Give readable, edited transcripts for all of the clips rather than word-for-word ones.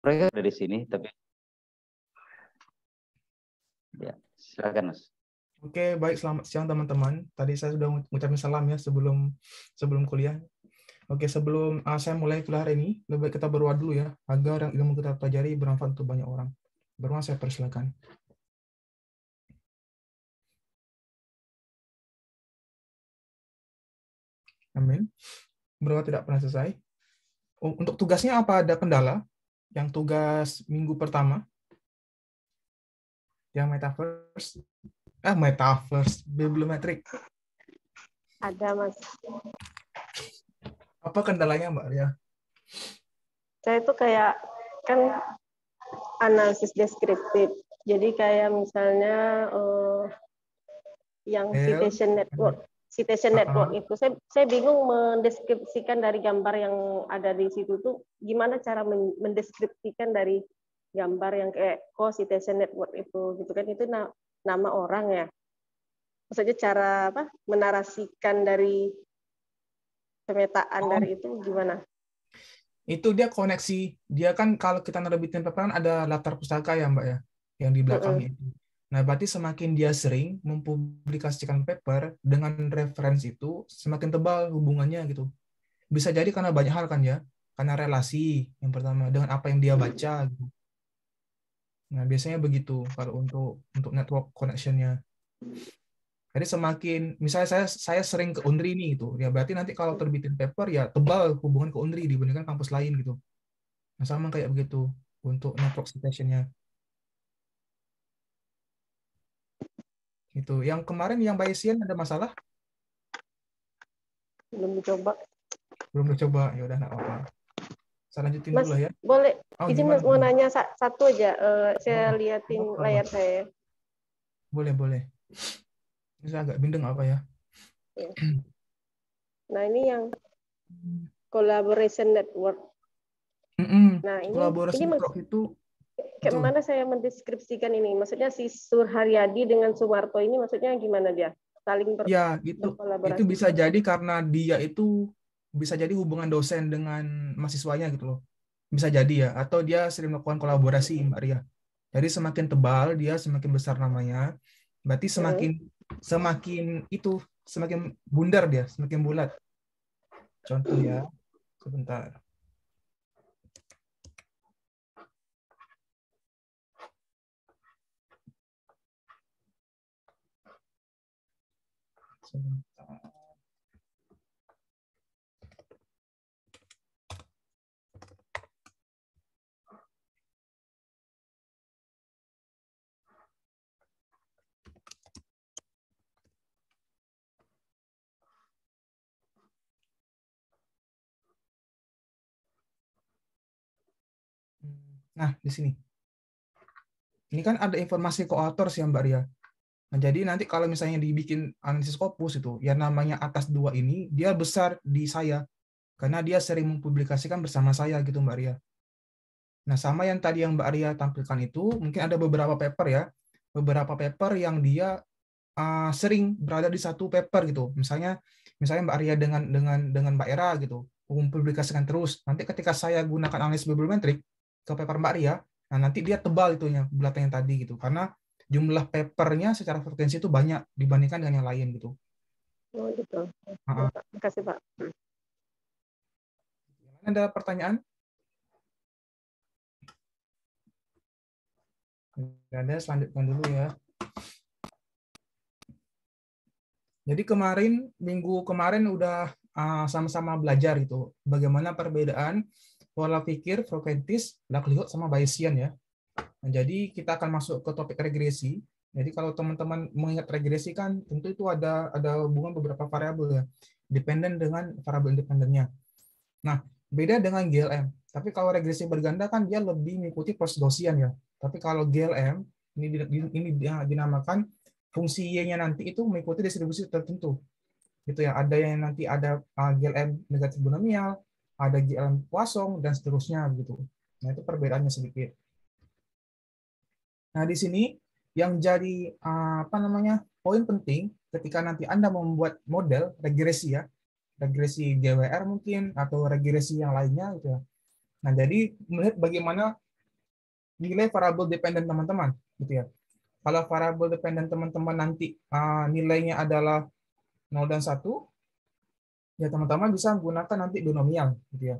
Mereka ada di sini, tapi ya silakan Mas. Oke, baik, selamat siang teman-teman. Tadi saya sudah mengucapkan salam ya sebelum kuliah. Oke, sebelum saya mulai kuliah hari ini, lebih baik kita berdoa dulu ya, agar yang ilmu kita pelajari bermanfaat untuk banyak orang. Berdoa, saya persilakan. Amin. Berdoa tidak pernah selesai. Untuk tugasnya apa, ada kendala? Yang tugas minggu pertama, yang metaverse, bibliometrik. Ada, Mas. Apa kendalanya, Mbak Ria? Saya itu kayak kan analisis deskriptif. Jadi kayak misalnya yang citation network itu saya bingung mendeskripsikan dari gambar yang ada di situ tuh gimana cara mendeskripsikan dari gambar yang kayak citation network itu gitu kan, itu nama orang ya. Maksudnya cara apa menarasikan dari pemetaan dari itu gimana? Itu dia koneksi, dia kan kalau kita nerbitin paper ada latar pustaka ya Mbak ya, yang di belakangnya itu. Nah, berarti semakin dia sering mempublikasikan paper dengan referensi itu, semakin tebal hubungannya gitu. Bisa jadi karena banyak hal kan ya, karena relasi yang pertama dengan apa yang dia baca gitu. Nah, biasanya begitu kalau untuk network connection-nya. Jadi semakin misalnya saya sering ke Undri nih gitu, ya berarti nanti kalau terbitin paper ya tebal hubungan ke Undri dibandingkan kampus lain gitu. Nah, sama kayak begitu untuk network citation-nya. Itu. Yang kemarin yang Bayesian ada masalah? Belum dicoba. Belum dicoba, ya udah enggak apa-apa. Saya lanjutin Mas, dulu lah ya. boleh izin Gimana? mau nanya satu aja, saya liatin layar saya. Boleh. Bisa agak bindeng apa ya? Nah, ini yang collaboration network. Nah, Collaboration network itu gimana saya mendeskripsikan ini? Maksudnya si Surharyadi dengan Sumarto ini maksudnya gimana dia? Saling berkolaborasi. Itu bisa jadi karena dia itu bisa jadi hubungan dosen dengan mahasiswanya gitu loh. Bisa jadi ya, atau dia sering melakukan kolaborasi Mbak Ria. Jadi semakin tebal dia, semakin besar namanya. Berarti semakin bundar dia, semakin bulat. Contoh ya, sebentar. Nah, di sini. Ini kan ada informasi co-authors ya Mbak Ria. Nah, jadi nanti kalau misalnya dibikin analisis Scopus itu, ya namanya atas dua ini, dia besar di saya. Karena dia sering mempublikasikan bersama saya gitu Mbak Ria. Nah, sama yang tadi yang Mbak Ria tampilkan itu, mungkin ada beberapa paper ya. Beberapa paper yang dia sering berada di satu paper gitu. Misalnya Mbak Ria dengan Mbak Era gitu, mempublikasikan terus. Nanti ketika saya gunakan analisis bibliometrik ke paper Mbak Ria, nah nanti dia tebal itunya belakang yang tadi gitu. Karena jumlah papernya secara frekuensi itu banyak dibandingkan dengan yang lain gitu. Oh gitu. Terima kasih Pak. Ada pertanyaan? Ada, selanjutkan dulu ya. Jadi minggu kemarin udah sama-sama belajar gitu, bagaimana perbedaan pola pikir Frequentist, likelihood sama Bayesian ya. Nah, jadi kita akan masuk ke topik regresi. Jadi kalau teman-teman mengingat regresi kan tentu itu ada hubungan beberapa variabel ya, dependen dengan variabel independennya. Nah, beda dengan GLM. Tapi kalau regresi berganda kan dia lebih mengikuti proses Gaussian ya. Tapi kalau GLM ini dinamakan fungsi Y-nya nanti itu mengikuti distribusi tertentu. Gitu ya. Ada yang nanti ada GLM negatif binomial, ada GLM Poisson dan seterusnya gitu. Nah, itu perbedaannya sedikit. Nah, di sini yang jadi poin penting ketika nanti Anda membuat model regresi ya, regresi GWR mungkin atau regresi yang lainnya gitu ya. Nah, jadi melihat bagaimana nilai variable dependent teman-teman, gitu ya. Kalau variable dependent teman-teman nanti nilainya adalah 0 dan 1, ya teman-teman bisa menggunakan nanti binomial, gitu ya.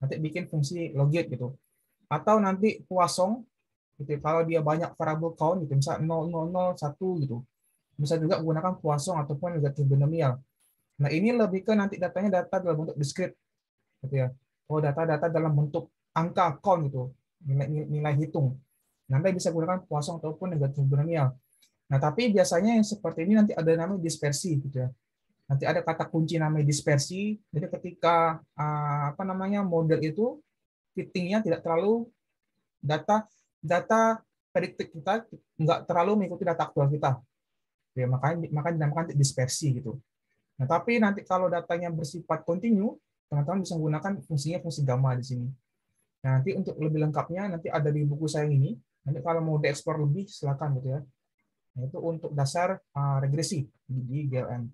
Nanti bikin fungsi logit gitu. Atau nanti Poisson, gitu ya. Kalau dia banyak variable count, gitu, misalnya 0, 0, 0, 1 gitu. Bisa juga menggunakan Poisson ataupun negatif binomial. Nah, ini lebih ke nanti datanya data dalam bentuk discrete, gitu ya. Oh, data-data dalam bentuk angka count gitu, nilai hitung. Nanti bisa gunakan Poisson ataupun negatif binomial. Nah, tapi biasanya yang seperti ini nanti ada namanya dispersi, gitu ya. Nanti ada kata kunci namanya dispersi. Jadi ketika apa namanya model itu fittingnya tidak terlalu data data prediktif kita nggak terlalu mengikuti data aktual kita. Ya, makanya dinamakan dispersi gitu. Nah, tapi nanti kalau datanya bersifat kontinu, teman-teman bisa menggunakan fungsinya fungsi gamma di sini. Nah, nanti untuk lebih lengkapnya nanti ada di buku saya ini. Nanti kalau mau dieksplor lebih silakan gitu ya. Nah, itu untuk dasar regresi di GLM.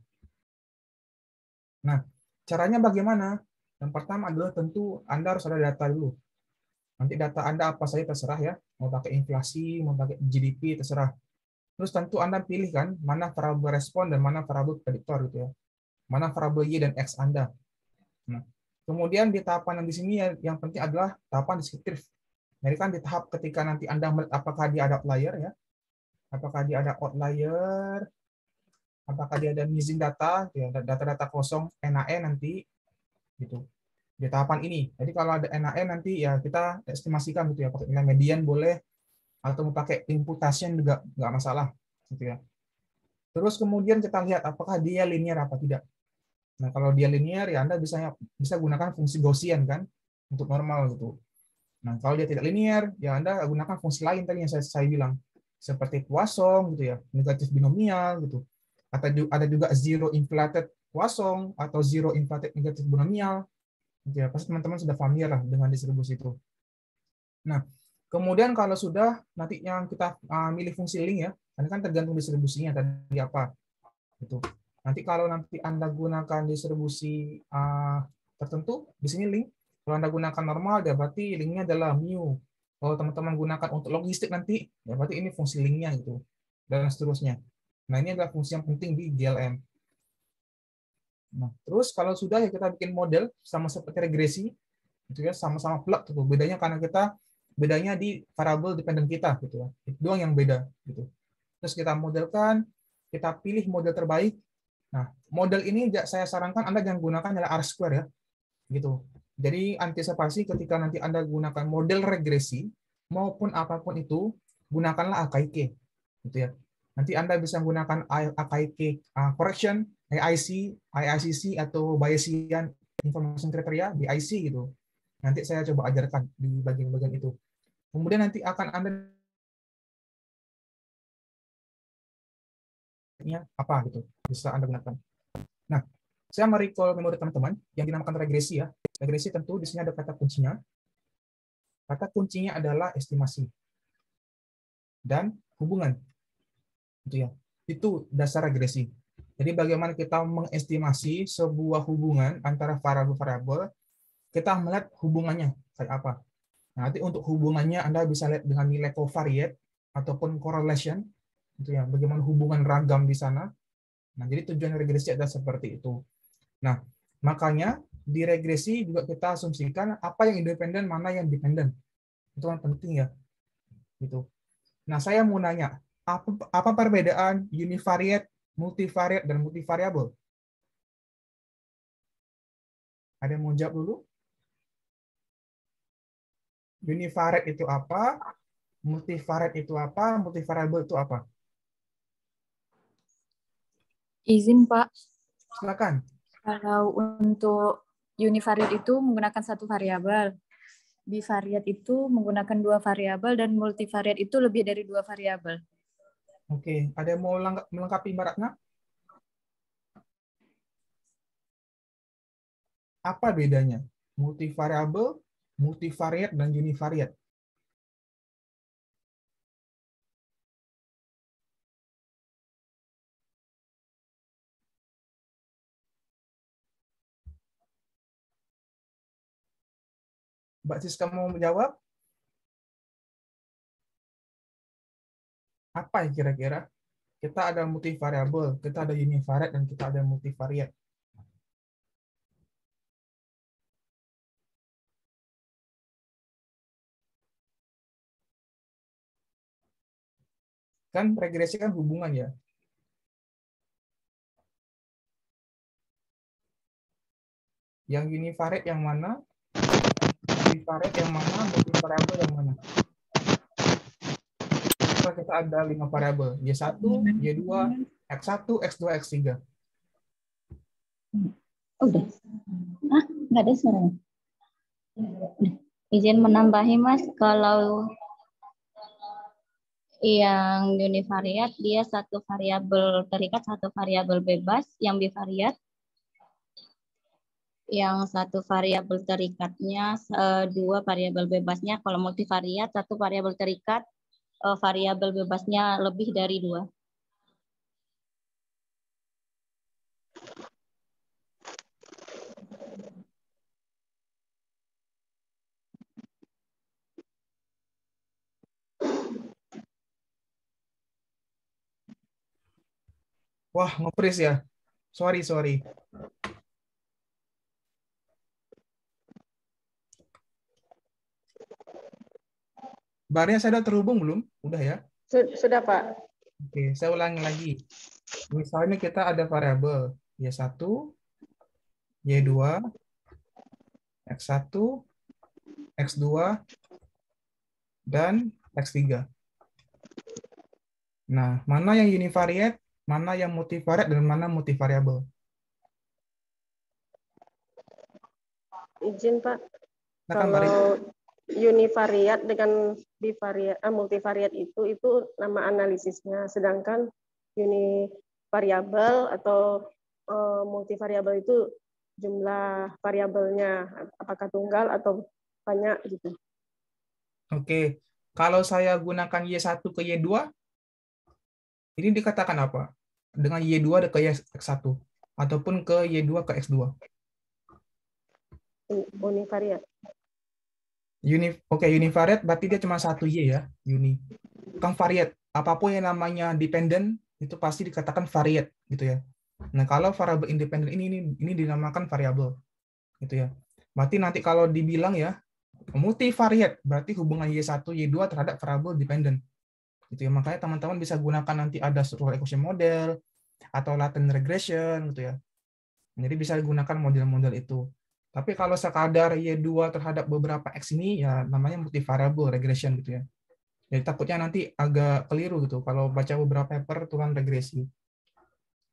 Nah, caranya bagaimana? Yang pertama adalah tentu Anda harus ada data dulu. Nanti data Anda apa saja terserah ya. Mau pakai inflasi, mau pakai GDP, terserah. Terus tentu Anda pilih kan mana variabel respon dan mana variabel prediktor gitu ya. Mana variabel Y dan X Anda. Nah, kemudian di tahapan yang di sini yang penting adalah tahapan deskriptif. Jadi kan di tahap ketika nanti Anda melihat apakah dia ada outlier ya. Apakah dia ada outlier, apakah dia ada missing data, ya data-data kosong NaN nanti gitu di tahapan ini. Jadi kalau ada NaN nanti ya kita estimasikan gitu ya, pakai nilai median boleh atau mau pakai imputation juga nggak masalah gitu ya. Terus kemudian kita lihat apakah dia linear apa tidak. Nah, kalau dia linear ya Anda bisa gunakan fungsi Gaussian kan untuk normal gitu. Nah, kalau dia tidak linear ya Anda gunakan fungsi lain tadi yang saya bilang seperti Poisson gitu ya, negatif binomial gitu. Atau ada juga zero inflated Poisson atau zero inflated negatif binomial. Ya, pasti teman-teman sudah familiar lah dengan distribusi itu. Nah, kemudian kalau sudah nanti yang kita milih fungsi link ya, ini kan tergantung distribusinya tadi apa. Gitu. Nanti kalau nanti Anda gunakan distribusi tertentu, di sini link. Kalau Anda gunakan normal, ya berarti linknya adalah mu. Kalau teman-teman gunakan untuk logistik nanti, ya berarti ini fungsi linknya gitu. Dan seterusnya. Nah, ini adalah fungsi yang penting di GLM. Nah, terus kalau sudah ya kita bikin model sama seperti regresi, gitu ya, sama-sama plug gitu. Bedanya di variable dependent kita gitu ya. Itu doang yang beda gitu. Terus kita modelkan, kita pilih model terbaik. Nah, model ini saya sarankan Anda jangan gunakan adalah R-square ya. Gitu. Jadi antisipasi ketika nanti Anda gunakan model regresi maupun apapun itu, gunakanlah AKIK gitu ya. Nanti Anda bisa menggunakan AKIK correction, AICC atau Bayesian information criteria, BIC gitu. Nanti saya coba ajarkan di bagian-bagian itu. Kemudian nanti akan Anda apa gitu bisa Anda gunakan. Nah, saya merecall memori teman-teman yang dinamakan regresi ya. Regresi tentu di sini ada kata kuncinya. Kata kuncinya adalah estimasi dan hubungan. Gitu ya. Itu dasar regresi. Jadi bagaimana kita mengestimasi sebuah hubungan antara variabel-variabel, kita melihat hubungannya kayak apa. Nah, nanti untuk hubungannya Anda bisa lihat dengan nilai covariate ataupun correlation, gitu ya. Bagaimana hubungan ragam di sana. Nah, jadi tujuan regresi adalah seperti itu. Nah, makanya di regresi juga kita asumsikan apa yang independen, mana yang dependen. Itu kan penting ya. Gitu. Nah, saya mau nanya, apa perbedaan univariate, multivariate, dan multivariable? Ada yang mau jawab dulu? Univariate itu apa? Multivariate itu apa? Multivariable itu apa? Izin, Pak. Silakan. Kalau untuk univariate itu menggunakan satu variabel. Bivariate itu menggunakan dua variabel dan multivariate itu lebih dari dua variabel. Oke, ada yang mau melengkapi Mbak Ratna? Apa bedanya? Multivariable, multivariate, dan univariate. Mbak Siska mau menjawab? Apa ya kira-kira? Kita ada multivariabel, kita ada univariate, dan kita ada multivariate. Kan regresi kan hubungan ya. Yang univariate yang mana? Multivariate yang mana? Multivariabel yang mana? Kita ada 5 variabel, Y1, Y2, X1, X2, X3. Udah. Ah, nggak ada suaranya. Udah. Izin menambahi, Mas, kalau yang univariate dia satu variabel terikat, satu variabel bebas. Yang bivariat, yang satu variabel terikatnya, dua variabel bebasnya. Kalau multivariat, satu variabel terikat, variabel bebasnya lebih dari 2. Wah, nge-freeze ya. Sorry. Barnya saya udah terhubung belum? Udah ya? Sudah, Pak. Oke, saya ulangi lagi. Misalnya kita ada variabel Y1, Y2, X1, X2, dan X3. Nah, mana yang univariate, mana yang multivariate, dan mana multivariabel? Izin, Pak. Silakan, Mari. Kalau univariat dengan multivariat itu nama analisisnya, sedangkan univariabel atau multivariabel itu jumlah variabelnya, apakah tunggal atau banyak gitu. Oke, kalau saya gunakan Y1 ke Y2, ini dikatakan apa? Dengan Y2 ke X1, ataupun ke Y2 ke X2. Univariat. Univariate berarti dia cuma satu Y ya, Bukan variate. Apapun yang namanya dependent itu pasti dikatakan variate gitu ya. Nah, kalau variabel independen ini dinamakan variabel gitu ya. Berarti nanti kalau dibilang ya multivariate berarti hubungan Y1 Y2 terhadap variabel dependent. Gitu ya. Makanya teman-teman bisa gunakan nanti ada structural equation model atau latent regression gitu ya. Jadi bisa digunakan model-model itu. Tapi kalau sekadar Y2 terhadap beberapa X ini, ya namanya multivariable regression gitu ya. Jadi takutnya nanti agak keliru gitu kalau baca beberapa paper tulang regresi.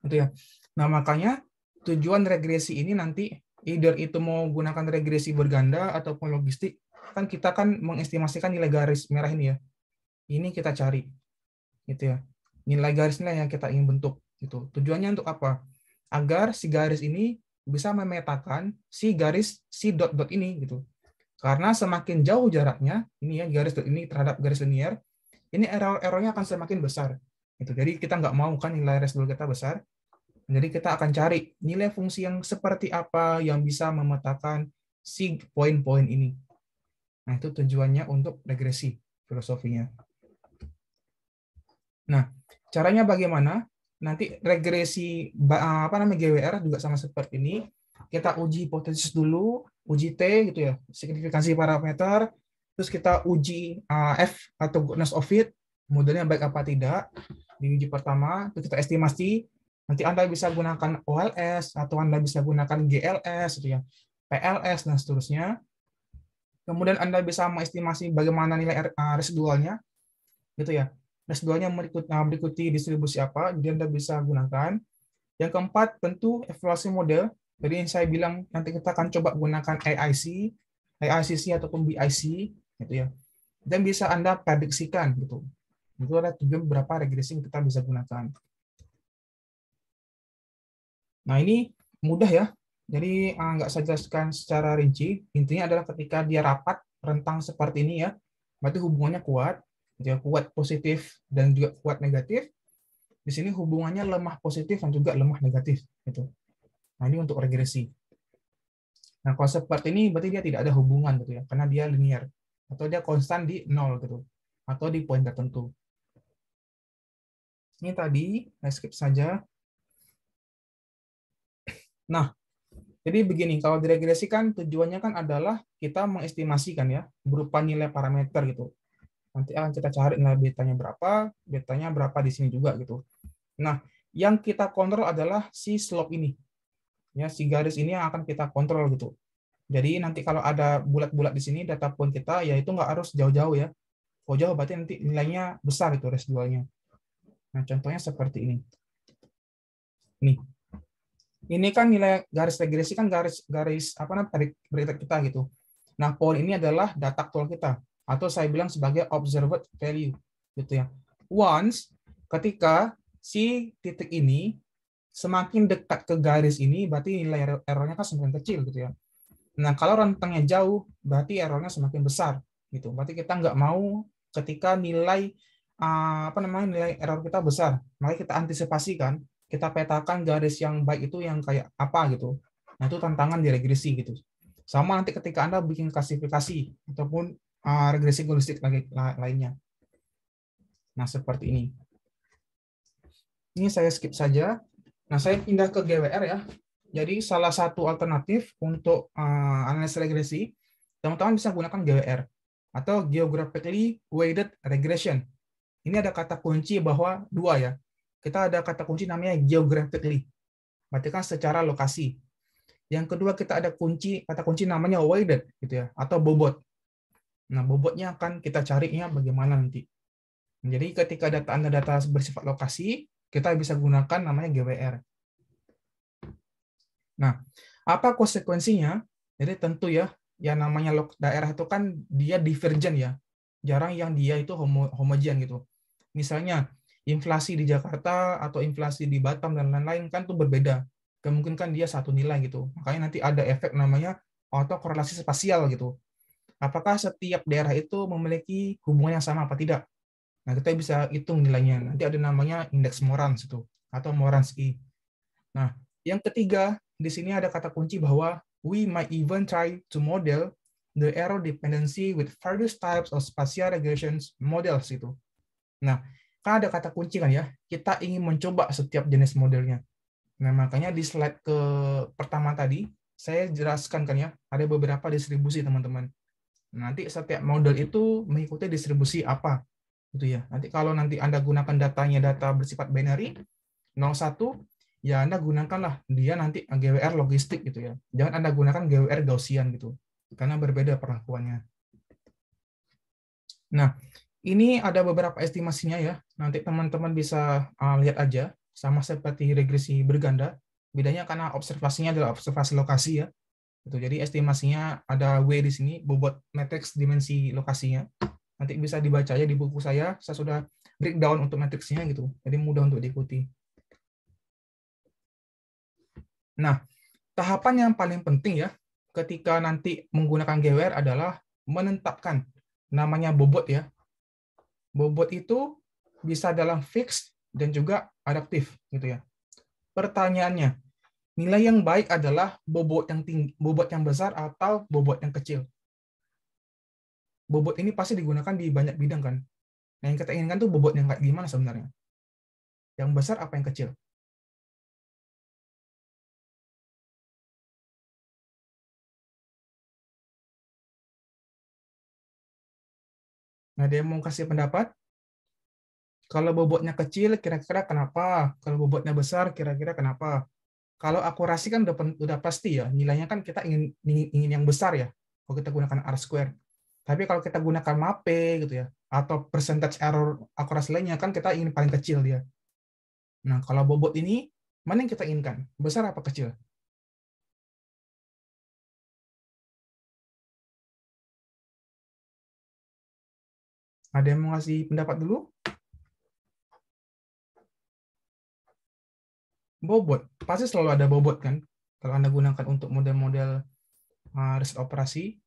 Gitu ya. Nah, makanya tujuan regresi ini nanti either itu mau gunakan regresi berganda ataupun logistik, kan kita kan mengestimasikan nilai garis merah ini ya. Ini kita cari. Gitu ya. Nilai garisnya yang kita ingin bentuk gitu. Tujuannya untuk apa? Agar si garis ini bisa memetakan si dot ini gitu. Karena semakin jauh jaraknya, ini ya garis dot ini terhadap garis linier, ini error-errornya akan semakin besar. Gitu. Jadi kita nggak mau kan nilai residual kita besar. Jadi kita akan cari nilai fungsi yang seperti apa yang bisa memetakan si poin-poin ini. Nah, itu tujuannya untuk regresi filosofinya. Nah, caranya bagaimana? Nanti regresi GWR juga sama seperti ini. Kita uji hipotesis dulu, uji T gitu ya, signifikansi parameter, terus kita uji F atau goodness of fit, modelnya baik apa tidak. Di uji pertama, itu kita estimasi. Nanti Anda bisa gunakan OLS atau Anda bisa gunakan GLS gitu ya, PLS dan seterusnya. Kemudian Anda bisa mengestimasi bagaimana nilai residualnya gitu ya. Residualnya mengikuti distribusi apa, jadi Anda bisa gunakan. Yang keempat, tentu evaluasi model. Jadi yang saya bilang nanti kita akan coba gunakan AICC ataupun BIC, gitu ya. Dan bisa Anda prediksikan, gitu. Itu ada beberapa regresi yang kita bisa gunakan. Nah ini mudah ya. Jadi nggak saya jelaskan secara rinci. Intinya adalah ketika dia rapat rentang seperti ini ya, berarti hubungannya kuat. Dia kuat positif dan juga kuat negatif. Di sini hubungannya lemah positif dan juga lemah negatif gitu. Nah, ini untuk regresi. Nah, kalau seperti ini berarti dia tidak ada hubungan gitu ya, karena dia linear atau dia konstan di 0 gitu atau di poin tertentu. Ini tadi, saya skip saja. Nah, jadi begini, kalau diregresi kan tujuannya kan adalah kita mengestimasikan ya, berupa nilai parameter gitu. Nanti akan kita cari nilai betanya berapa di sini juga gitu. Nah, yang kita kontrol adalah si slope ini. Ya, si garis ini yang akan kita kontrol gitu. Jadi nanti kalau ada bulat-bulat di sini data point kita, ya itu nggak harus jauh-jauh ya. Kalau jauh berarti nanti nilainya besar itu residualnya. Nah, contohnya seperti ini. Nih, ini kan nilai garis regresi kan garis apa namanya predicted kita gitu. Nah, point ini adalah data aktual kita atau saya bilang sebagai observed value gitu ya. Once ketika si titik ini semakin dekat ke garis ini berarti nilai errornya kan semakin kecil gitu ya. Nah, kalau rentangnya jauh berarti errornya semakin besar gitu. Berarti kita nggak mau ketika nilai apa namanya nilai error kita besar, maka kita antisipasikan, kita petakan garis yang baik itu yang kayak apa gitu. Nah, itu tantangan di regresi gitu. Sama nanti ketika Anda bikin klasifikasi ataupun regresi heuristik lainnya. Nah, seperti ini. Ini saya skip saja. Nah, saya pindah ke GWR ya. Jadi salah satu alternatif untuk analisis regresi, teman-teman bisa gunakan GWR atau Geographically Weighted Regression. Ini ada kata kunci bahwa dua ya. Kita ada kata kunci namanya geographically. Berarti kan secara lokasi. Yang kedua kita ada kata kunci namanya weighted gitu ya atau bobot. Nah, bobotnya akan kita carinya bagaimana nanti. Jadi ketika Anda data bersifat lokasi, kita bisa gunakan namanya GWR. Nah, apa konsekuensinya? Jadi tentu ya, yang namanya daerah itu kan dia divergen ya. Jarang yang dia itu homogen gitu. Misalnya inflasi di Jakarta atau inflasi di Batam dan lain-lain kan tuh berbeda. Mungkin kan dia satu nilai gitu. Makanya nanti ada efek namanya autokorelasi spasial gitu. Apakah setiap daerah itu memiliki hubungan yang sama apa tidak? Nah, kita bisa hitung nilainya. Nanti ada namanya indeks Morans itu atau Morans-I. Nah, yang ketiga, di sini ada kata kunci bahwa we might even try to model the error dependency with various types of spatial regressions models itu. Nah, kan ada kata kunci kan ya, kita ingin mencoba setiap jenis modelnya. Nah, makanya di slide ke pertama tadi, saya jelaskan kan ya, ada beberapa distribusi teman-teman. Nanti setiap model itu mengikuti distribusi apa gitu ya. Nanti kalau nanti Anda gunakan data bersifat binary 01, ya Anda gunakanlah dia nanti GWR logistik gitu ya. Jangan Anda gunakan GWR Gaussian gitu. Karena berbeda perlakuannya. Nah, ini ada beberapa estimasinya ya. Nanti teman-teman bisa lihat aja sama seperti regresi berganda. Bedanya karena observasinya adalah observasi lokasi ya. Gitu. Jadi estimasinya ada W di sini, bobot matriks dimensi lokasinya. Nanti bisa dibaca aja di buku saya sudah breakdown untuk matriksnya gitu. Jadi mudah untuk diikuti. Nah, tahapan yang paling penting ya ketika nanti menggunakan GWR adalah menetapkan namanya bobot ya. Bobot itu bisa dalam fixed dan juga adaptif gitu ya. Pertanyaannya, nilai yang baik adalah bobot yang tinggi, bobot yang besar atau bobot yang kecil? Bobot ini pasti digunakan di banyak bidang kan. Nah, yang kita inginkan tuh bobot yang kayak gimana sebenarnya? Yang besar apa yang kecil? Nah, dia mau kasih pendapat? Kalau bobotnya kecil, kira-kira kenapa? Kalau bobotnya besar, kira-kira kenapa? Kalau akurasi kan udah pasti ya, nilainya kan kita ingin yang besar ya, kalau kita gunakan R-square. Tapi kalau kita gunakan MAPE gitu ya, atau percentage error akurasi lainnya kan kita ingin paling kecil dia. Nah, kalau bobot ini, mana yang kita inginkan? Besar apa kecil? Ada yang mau ngasih pendapat dulu? Bobot. Pasti selalu ada bobot kan? Kalau Anda gunakan untuk model-model riset operasi.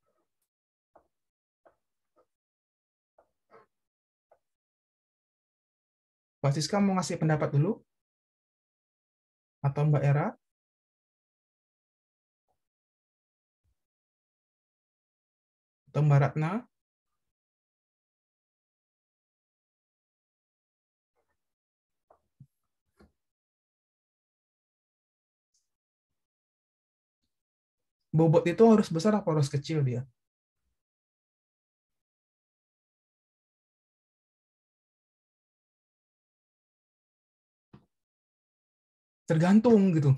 Pak Siska mau ngasih pendapat dulu? Atau Mbak Era? Atau Mbak Ratna? bobot itu harus besar apa harus kecil dia? Tergantung gitu.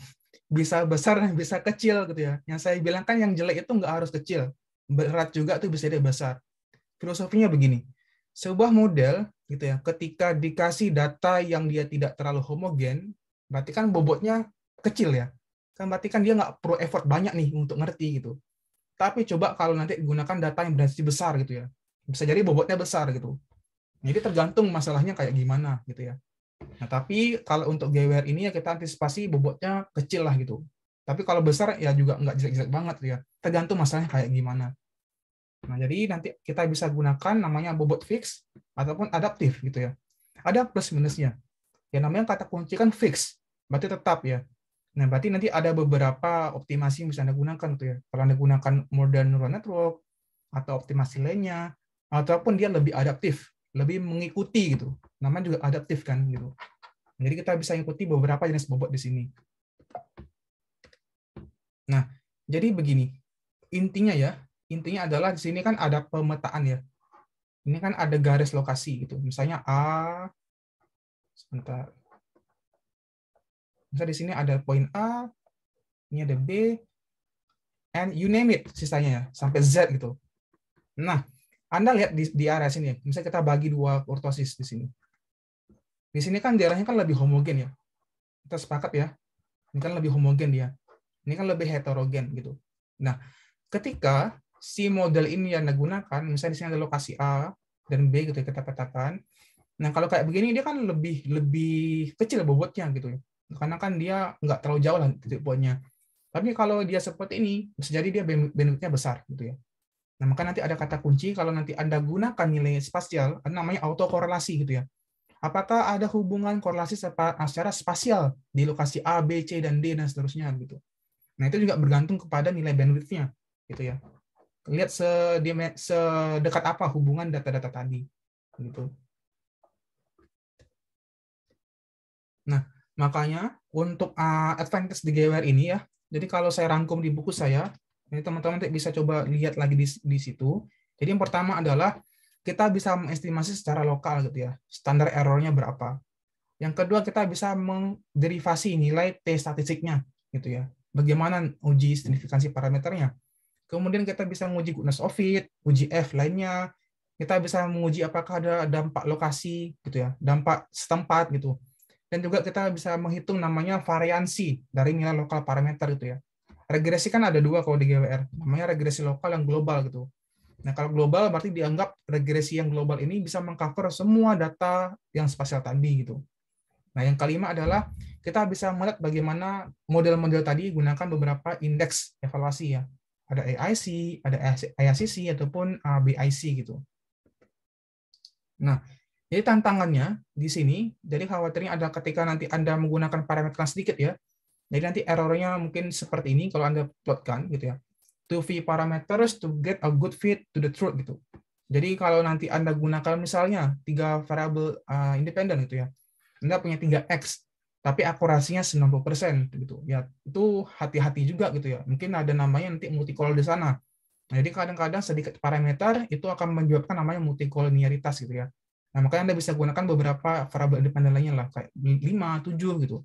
Bisa besar dan bisa kecil gitu ya. Yang saya bilang kan yang jelek itu nggak harus kecil. Berat juga tuh bisa dia besar. Filosofinya begini. Sebuah model gitu ya, ketika dikasih data yang dia tidak terlalu homogen, berarti kan bobotnya kecil ya. Kan berarti kan dia nggak perlu effort banyak nih untuk ngerti gitu. Tapi coba kalau nanti gunakan data yang berarti besar gitu ya. Bisa jadi bobotnya besar gitu. Jadi tergantung masalahnya kayak gimana gitu ya. Nah, tapi kalau untuk GWR ini ya kita antisipasi bobotnya kecil lah gitu. Tapi kalau besar ya juga nggak jelek-jelek banget ya. Tergantung masalahnya kayak gimana. Nah, jadi nanti kita bisa gunakan namanya bobot fix ataupun adaptif gitu ya. Ada plus minusnya. Ya namanya kata kunci kan fix, berarti tetap ya. Nah, berarti nanti ada beberapa optimasi yang bisa Anda gunakan tuh ya. Kalau Anda gunakan modern neural network atau optimasi lainnya, ataupun dia lebih adaptif, lebih mengikuti gitu. Namanya juga adaptif kan gitu. Jadi kita bisa ikuti beberapa jenis bobot di sini. Nah, jadi begini. Intinya adalah di sini kan ada pemetaan ya. Ini kan ada garis lokasi gitu. Misalnya A, sebentar. Misalnya di sini ada poin A, ini ada B, and you name it sisanya ya, sampai Z gitu. Nah, Anda lihat di area sini, misalnya kita bagi dua kurtosis di sini. Di sini kan daerahnya kan lebih homogen ya. Kita sepakat ya. Ini kan lebih homogen dia. Ini kan lebih heterogen gitu. Nah, ketika si model ini yang digunakan, misalnya di sini ada lokasi A dan B gitu ya, kita petakan. Nah, kalau kayak begini dia kan lebih kecil bobotnya gitu. Karena kan dia nggak terlalu jauh lah titik poinnya. Tapi kalau dia seperti ini, bisa jadi dia bandwidth-nya besar gitu ya. Nah, maka nanti ada kata kunci kalau nanti Anda gunakan nilai spasial, namanya autokorelasi gitu ya. Apakah ada hubungan korelasi secara spasial di lokasi A, B, C, dan D, dan seterusnya gitu. Nah, itu juga bergantung kepada nilai bandwidth-nya gitu ya. Lihat sedekat apa hubungan data-data tadi gitu. Nah, makanya untuk advantage di GWR ini ya, jadi kalau saya rangkum di buku saya, ini teman-teman bisa coba lihat lagi di situ. Jadi yang pertama adalah kita bisa mengestimasi secara lokal gitu ya, standar errornya berapa. Yang kedua kita bisa menderivasi nilai T statistiknya gitu ya. Bagaimana uji signifikansi parameternya. Kemudian kita bisa menguji goodness of fit, uji F lainnya. Kita bisa menguji apakah ada dampak lokasi gitu ya, dampak setempat gitu. Dan juga kita bisa menghitung namanya variansi dari nilai lokal parameter gitu ya. Regresi kan ada dua kalau di GWR, namanya regresi lokal yang global gitu. Nah, kalau global berarti dianggap regresi yang global ini bisa mengcover semua data yang spasial tadi gitu. Nah, yang kelima adalah kita bisa melihat bagaimana model-model tadi gunakan beberapa indeks evaluasi ya. Ada AIC, ada AICC ataupun BIC gitu. Nah, jadi tantangannya di sini, jadi khawatirnya ada ketika nanti Anda menggunakan parameter sedikit ya. Jadi nanti errornya mungkin seperti ini kalau Anda plotkan gitu ya. 2V parameters to get a good fit to the truth gitu. Jadi kalau nanti Anda gunakan misalnya 3 variabel independen gitu ya. Anda punya 3X, tapi akurasinya 90% gitu. Ya, itu hati-hati juga gitu ya. Mungkin ada namanya nanti multicolor di sana. Nah, jadi kadang-kadang sedikit parameter itu akan menyebabkan namanya multicollinearitas gitu ya. Nah, makanya Anda bisa gunakan beberapa variabel independen lainnya lah, kayak 5, 7 gitu.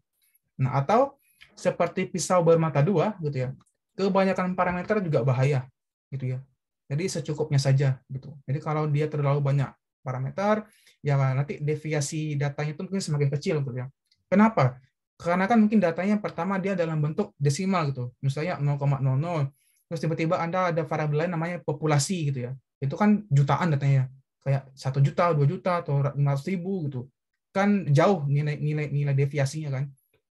Nah, atau seperti pisau bermata dua gitu ya. Kebanyakan parameter juga bahaya gitu ya. Jadi secukupnya saja gitu. Jadi kalau dia terlalu banyak parameter, ya nanti deviasi datanya itu mungkin semakin kecil gitu ya. Kenapa? Karena kan mungkin datanya pertama dia dalam bentuk desimal gitu. Misalnya 0,00, terus tiba-tiba Anda ada variabel lain namanya populasi gitu ya. Itu kan jutaan datanya. Kayak 1 juta, 2 juta, atau 500.000 gitu. Kan jauh nilai deviasinya kan.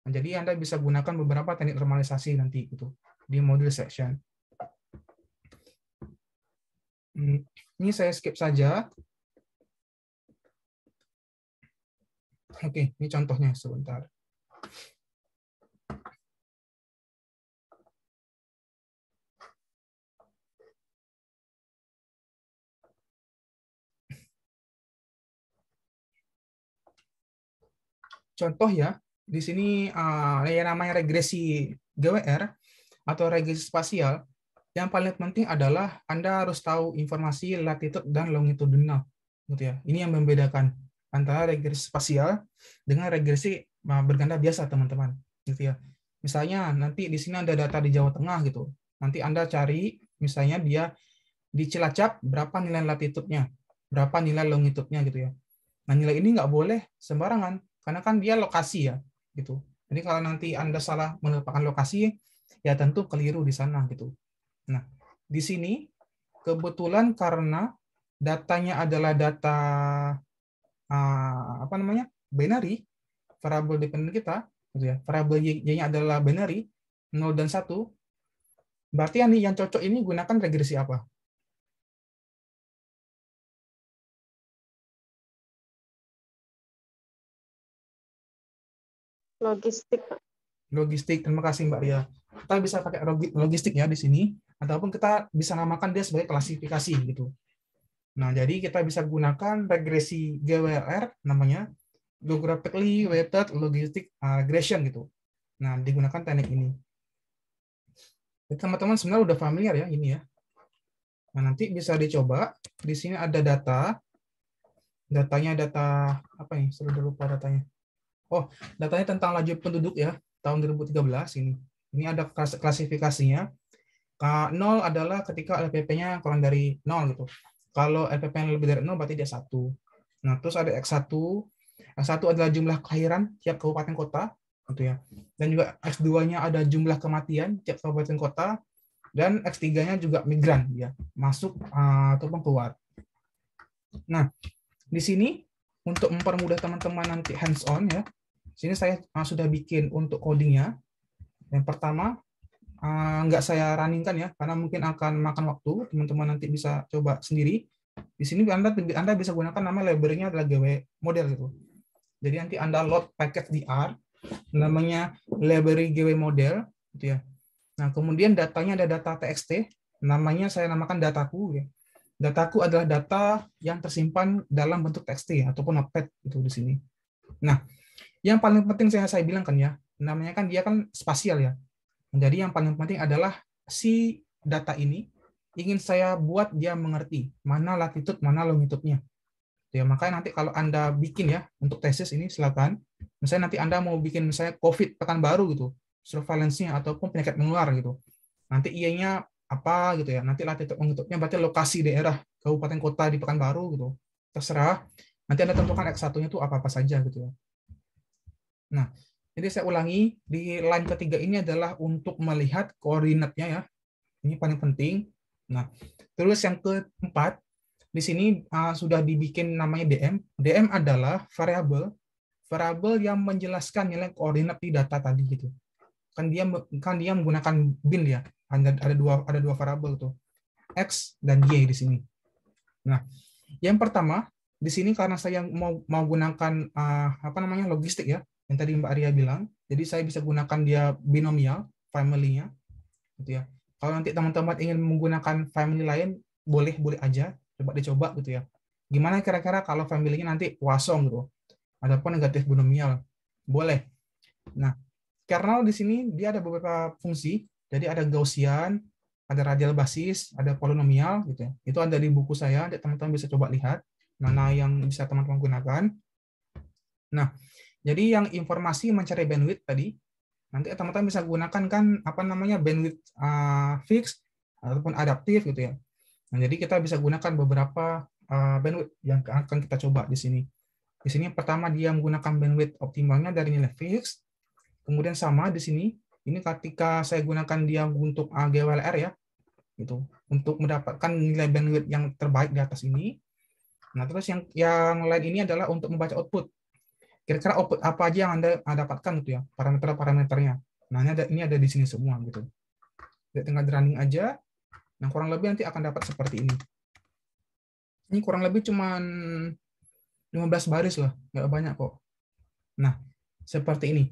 Nah, jadi Anda bisa gunakan beberapa teknik normalisasi nanti gitu di module section. Ini saya skip saja. Oke, ini contohnya sebentar. Contoh ya, di sini yang namanya regresi GWR atau regresi spasial, Yang paling penting adalah Anda harus tahu informasi latitude dan longitudinal, gitu ya. Ini yang membedakan antara regresi spasial dengan regresi berganda biasa, teman-teman, gitu ya. Misalnya nanti di sini ada data di Jawa Tengah gitu. Nanti Anda cari misalnya dia di Cilacap berapa nilai latitudenya, berapa nilai longitudenya gitu ya. Nah, nilai ini nggak boleh sembarangan karena kan dia lokasi ya, gitu. Jadi kalau nanti Anda salah menetapkan lokasi, ya tentu keliru di sana gitu. Nah, di sini kebetulan karena datanya adalah data binary, variabel dependen kita, gitu ya. Variabel y-nya adalah binary 0 dan 1. Berarti yang cocok ini gunakan regresi apa? Logistik. Logistik. Terima kasih Mbak Ria. Kita bisa pakai logistik ya di sini, ataupun kita bisa namakan dia sebagai klasifikasi gitu. Nah, jadi kita bisa gunakan regresi GWLR namanya Geographically Weighted Logistic Regression gitu. Nah, digunakan teknik ini. Teman-teman sebenarnya udah familiar ya ini ya. Nah, nanti bisa dicoba. Di sini ada data. Datanya data apa nih? Sudah lupa datanya. Oh, datanya tentang laju penduduk ya, tahun 2013 ini. Ini ada klasifikasinya. K0 adalah ketika LPP-nya kurang dari 0 gitu. Kalau LPP-nya lebih dari 0 berarti dia 1. Nah, terus ada X1. X1 adalah jumlah kelahiran tiap kabupaten kota gitu ya. Dan juga X2-nya ada jumlah kematian tiap kabupaten kota, dan X3-nya juga migran ya, masuk ataupun keluar. Nah, di sini untuk mempermudah teman-teman nanti hands on ya. Sini saya sudah bikin untuk codingnya. Yang pertama nggak saya runningkan ya, karena mungkin akan makan waktu. Teman-teman nanti bisa coba sendiri. Di sini Anda bisa gunakan nama library-nya adalah GW model gitu. Jadi nanti Anda load package di R, namanya library GW model gitu ya. Nah, kemudian datanya ada data TXT, namanya saya namakan dataku ya. Dataku adalah data yang tersimpan dalam bentuk TXT ataupun Notepad gitu di sini. Nah, yang paling penting saya bilang kan ya, namanya kan dia kan spasial ya. Jadi yang paling penting adalah si data ini ingin saya buat dia mengerti mana latitude, mana longitudenya. Ya, makanya nanti kalau Anda bikin ya untuk tesis ini silakan. Misalnya nanti Anda mau bikin misalnya COVID Pekanbaru gitu, surveillance-nya ataupun penyakit menular gitu. Nanti IA-nya apa gitu ya. Nanti latitude longitudenya berarti lokasi daerah kabupaten kota di Pekanbaru gitu. Terserah. Nanti Anda tentukan X1-nya itu apa-apa saja gitu ya. Nah, jadi saya ulangi, di line ketiga ini adalah untuk melihat koordinatnya ya. Ini paling penting. Nah, terus yang keempat, di sini sudah dibikin namanya DM. DM adalah variabel yang menjelaskan nilai koordinat di data tadi gitu. Kan dia menggunakan bin ya. Ada dua variabel tuh. X dan Y di sini. Nah, yang pertama di sini karena saya mau gunakan logistik ya, yang tadi Mbak Arya bilang. Jadi saya bisa gunakan dia binomial family-nya gitu ya. Kalau nanti teman-teman ingin menggunakan family lain, boleh aja, coba dicoba gitu ya. Gimana kira-kira kalau family-nya nanti Poisson gitu, ataupun negatif binomial, boleh. Nah, kernel di sini dia ada beberapa fungsi, jadi ada Gaussian, ada radial basis, ada polinomial gitu ya. Itu ada di buku saya, teman-teman bisa coba lihat mana yang bisa teman-teman gunakan. Nah, jadi yang informasi mencari bandwidth tadi, nanti teman-teman bisa gunakan kan bandwidth fix ataupun adaptif gitu ya. Nah, jadi kita bisa gunakan beberapa bandwidth yang akan kita coba di sini. Di sini pertama dia menggunakan bandwidth optimalnya dari nilai fix. Kemudian sama di sini, ini ketika saya gunakan dia untuk GWLR ya, gitu, untuk mendapatkan nilai bandwidth yang terbaik di atas ini. Nah, terus yang lain ini adalah untuk membaca output. Kira-kira output apa aja yang Anda dapatkan gitu ya, parameternya. Nah, ini ada di sini semua gitu. Dia tinggal running aja. Nah, kurang lebih nanti akan dapat seperti ini. Ini kurang lebih cuman 15 baris lah, nggak banyak kok. Nah, seperti ini.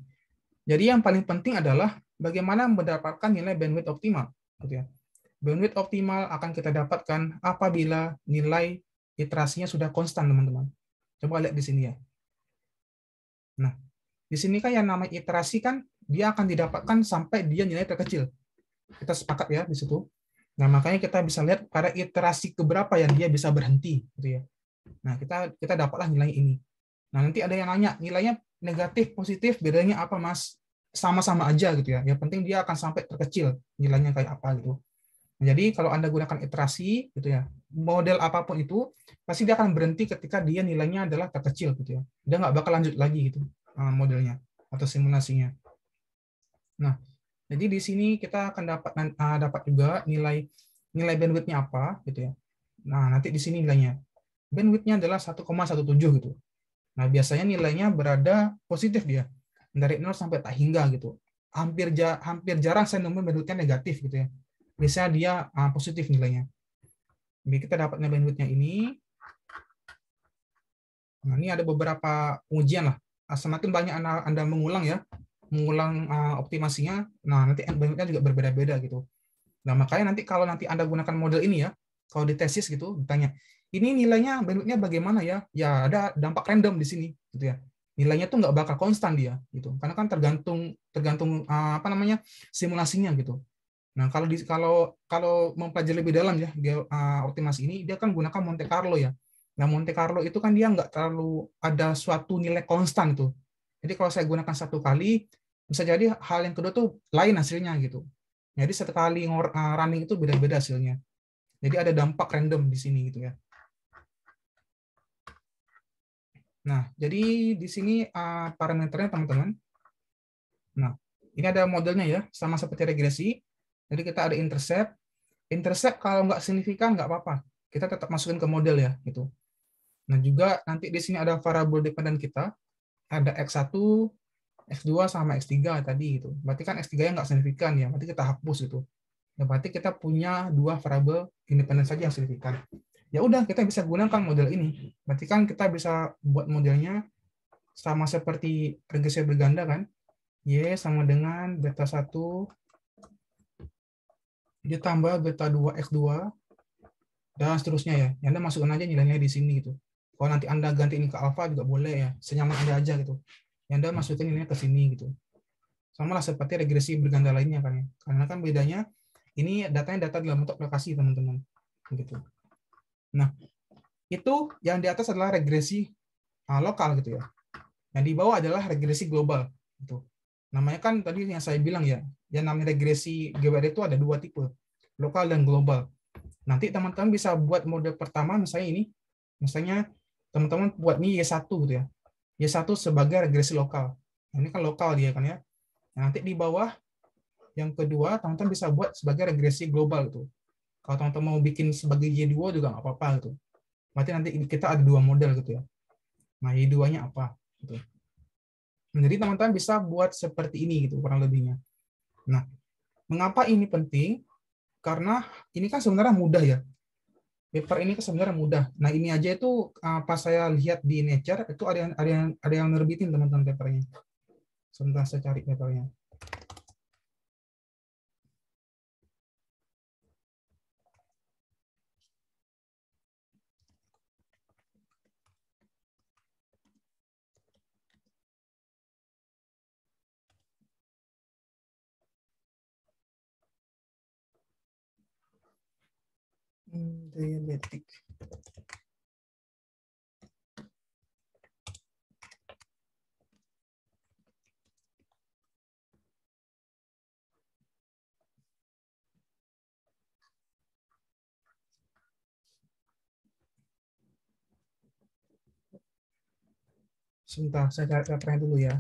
Jadi yang paling penting adalah bagaimana mendapatkan nilai bandwidth optimal gitu ya. Bandwidth optimal akan kita dapatkan apabila nilai iterasinya sudah konstan, teman-teman. Coba lihat di sini ya. Nah, di sini kan yang namanya iterasi kan dia akan didapatkan sampai dia nilai terkecil. Kita sepakat ya di situ. Nah, makanya kita bisa lihat pada iterasi keberapa yang dia bisa berhenti, gitu ya. Nah, kita dapatlah nilai ini. Nah, nanti ada yang nanya, nilainya negatif, positif, bedanya apa, Mas? Sama-sama aja gitu ya. Yang penting dia akan sampai terkecil, nilainya kayak apa gitu. Nah, jadi kalau Anda gunakan iterasi gitu ya, model apapun itu pasti dia akan berhenti ketika dia nilainya adalah terkecil gitu ya. Dia nggak bakal lanjut lagi gitu modelnya atau simulasinya. Nah, jadi di sini kita akan dapat juga nilai bandwidth-nya apa gitu ya. Nah, nanti di sini nilainya. Bandwidth-nya adalah 1,17 gitu. Nah, biasanya nilainya berada positif dia. Dari 0 sampai tak hingga gitu. Hampir jarang saya nemuin bandwidth-nya negatif gitu ya. Biasanya dia positif nilainya. Jadi kita dapatnya bandwidth-nya ini. Nah, ini ada beberapa pengujian lah. Semakin banyak Anda mengulang ya, optimasinya, nah nanti bandwidth-nya juga berbeda-beda gitu. Nah, makanya kalau nanti Anda gunakan model ini ya, kalau di tesis gitu, ditanya, ini nilainya, bandwidth-nya bagaimana ya? Ya, ada dampak random di sini, gitu ya. Nilainya tuh nggak bakal konstan dia, gitu. Karena kan tergantung simulasinya gitu. Nah, kalau mempelajari lebih dalam ya, optimasi ini, dia kan gunakan Monte Carlo ya. Nah, Monte Carlo itu kan dia nggak terlalu ada suatu nilai konstan tuh. Jadi kalau saya gunakan satu kali, bisa jadi hal yang kedua tuh lain hasilnya gitu. Jadi sekali running itu beda-beda hasilnya. Jadi ada dampak random di sini gitu ya. Nah, jadi di sini parameternya teman-teman. Nah, ini ada modelnya ya, sama seperti regresi. Jadi kita ada intercept. Intercept kalau nggak signifikan nggak apa-apa. Kita tetap masukin ke model ya gitu. Nah, juga nanti di sini ada variable dependent kita. Ada X1, X2 sama X3 tadi gitu. Berarti kan X3-nya nggak signifikan ya, berarti kita hapus gitu. Ya, berarti kita punya dua variabel independen saja yang signifikan. Ya udah, kita bisa gunakan model ini. Berarti kan kita bisa buat modelnya sama seperti regresi berganda kan. Y sama dengan beta 1 ditambah beta 2 X2 dan seterusnya ya. Anda masukkan aja nilainya di sini gitu. Kalau nanti Anda ganti ini ke alfa juga boleh ya, senyaman Anda aja gitu. Anda masukin nilainya ke sini gitu. Sama lah seperti regresi berganda lainnya kan ya. Karena kan bedanya ini datanya data dalam bentuk lokasi teman-teman. Gitu. Nah, itu yang di atas adalah regresi lokal gitu ya. Yang di bawah adalah regresi global gitu. Namanya kan tadi yang saya bilang ya, yang namanya regresi GWR itu ada dua tipe, lokal dan global. Nanti teman-teman bisa buat mode pertama misalnya ini, misalnya teman-teman buat ini Y1 gitu ya. Y1 sebagai regresi lokal. Nah, ini kan lokal dia kan ya. Nah, nanti di bawah yang kedua teman-teman bisa buat sebagai regresi global gitu. Kalau teman-teman mau bikin sebagai Y2 juga nggak apa-apa gitu. Berarti nanti kita ada dua model gitu ya. Nah, Y2-nya apa gitu. Jadi teman-teman bisa buat seperti ini gitu kurang lebihnya. Nah, mengapa ini penting? Karena ini kan sebenarnya mudah ya. Paper ini kan sebenarnya mudah. Nah, ini aja itu pas saya lihat di Nature itu ada yang nerbitin teman-teman papernya. Sebentar saya cari papernya. Diabetik. Sebentar, saya cari papernya dulu ya.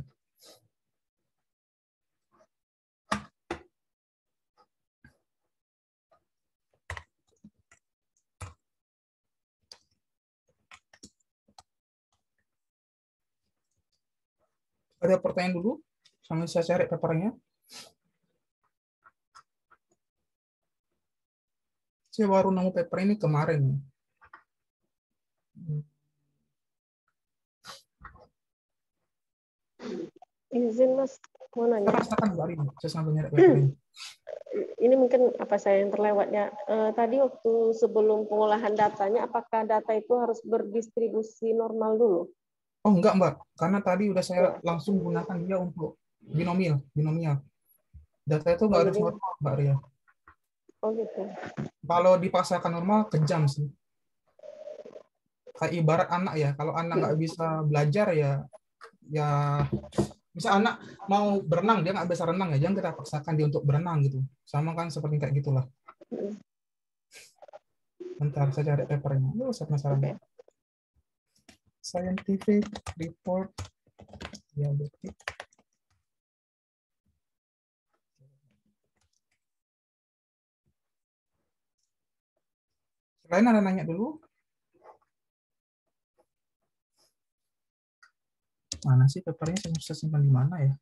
Ada pertanyaan dulu, sambil saya cari papernya. Saya baru nemu paper ini kemarin. Izin Mas, mau nanya. Saya sambil nyari papernya. Ini mungkin apa saya yang terlewat ya. Tadi waktu sebelum pengolahan datanya, apakah data itu harus berdistribusi normal dulu? Oh enggak Mbak, karena tadi udah saya langsung gunakan dia untuk binomial. Data itu nggak harus normal Mbak Ria. Oh gitu. Kalau dipaksakan normal kejam sih. Kayak ibarat anak ya, kalau anak nggak bisa belajar ya misal anak mau berenang dia nggak bisa renang ya, jangan kita paksakan dia untuk berenang gitu. Sama kan seperti kayak gitulah. Bentar saya cari papernya. Saya penasaran. Oke. Scientific report diabetic. Kalian ada nanya dulu? Mana sih papernya? Saya simpan di mana ya?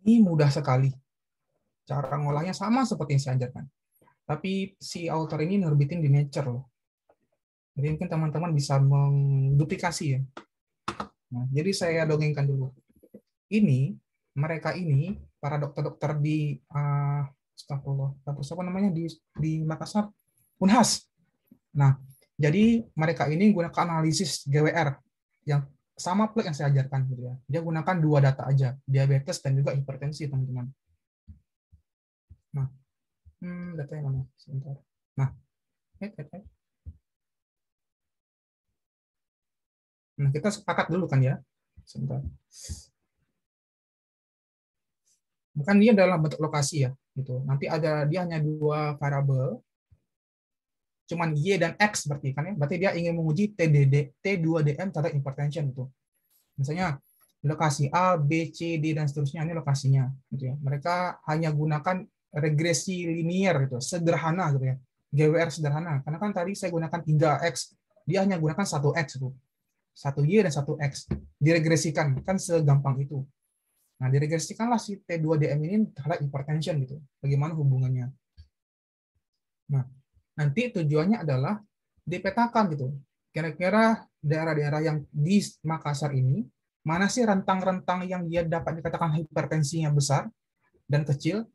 Ini mudah sekali. Cara ngolahnya sama seperti yang saya ajarkan. Tapi si author ini nerbitin di Nature loh. Jadi mungkin teman-teman bisa menduplikasi ya. Nah, jadi saya dongengkan dulu. Mereka ini para dokter-dokter di astagfirullah, kampus apa namanya di Makassar, Unhas. Nah, jadi mereka ini gunakan analisis GWR yang sama plek yang saya ajarkan gitu ya. Dia gunakan 2 data aja, diabetes dan juga hipertensi, teman-teman. Nah, data yang mana? Sebentar. Nah, kita sepakat dulu kan ya. Sebentar. Bukan dia dalam bentuk lokasi ya, gitu. Nanti dia hanya 2 variabel, cuman Y dan X berarti kan ya. Berarti dia ingin menguji T2DM terhadap hypertension itu. Misalnya lokasi A, B, C, D dan seterusnya ini lokasinya gitu ya. Mereka hanya gunakan regresi linier gitu, sederhana gitu ya. GWR sederhana. Karena kan tadi saya gunakan 3X, dia hanya gunakan 1X itu. 1Y dan 1X. Diregresikan, kan segampang itu. Nah, diregresikanlah si T2DM ini terhadap hypertension gitu. Bagaimana hubungannya? Nah, nanti tujuannya adalah dipetakan gitu. Kira-kira daerah-daerah yang di Makassar ini, mana sih rentang-rentang yang dia dapat dikatakan hipertensinya besar dan kecil?